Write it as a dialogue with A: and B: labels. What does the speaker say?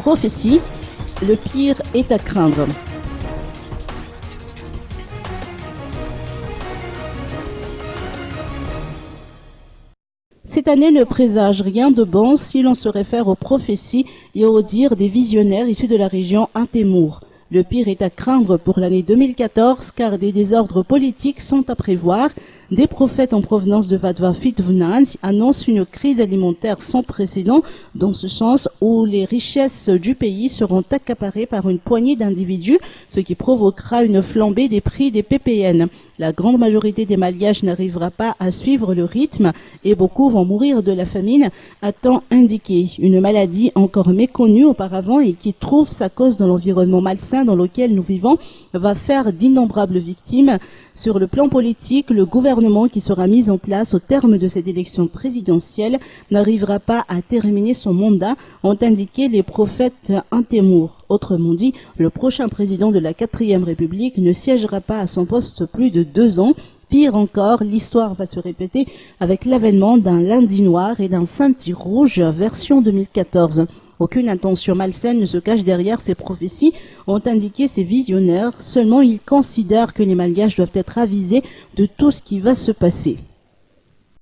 A: prophéties, le pire est à craindre. Cette année ne présage rien de bon si l'on se réfère aux prophéties et aux dires des visionnaires issus de la région Antémour. Le pire est à craindre pour l'année 2014 car des désordres politiques sont à prévoir. Des prophètes en provenance de Vatva Fitvnan annoncent une crise alimentaire sans précédent dans ce sens où les richesses du pays seront accaparées par une poignée d'individus, ce qui provoquera une flambée des prix des PPN. La grande majorité des Malgaches n'arrivera pas à suivre le rythme et beaucoup vont mourir de la famine, a-t-on indiqué. Une maladie encore méconnue auparavant et qui trouve sa cause dans l'environnement malsain dans lequel nous vivons va faire d'innombrables victimes. Sur le plan politique, le gouvernement qui sera mis en place au terme de cette élection présidentielle n'arrivera pas à terminer son mandat, ont indiqué les prophètes Antémour. Autrement dit, le prochain président de la 4e République ne siégera pas à son poste plus de 2 ans. Pire encore, l'histoire va se répéter avec l'avènement d'un lundi noir et d'un samedi rouge version 2014. Aucune intention malsaine ne se cache derrière ces prophéties, ont indiqué ces visionnaires, seulement ils considèrent que les Malgaches doivent être avisés de tout ce qui va se passer.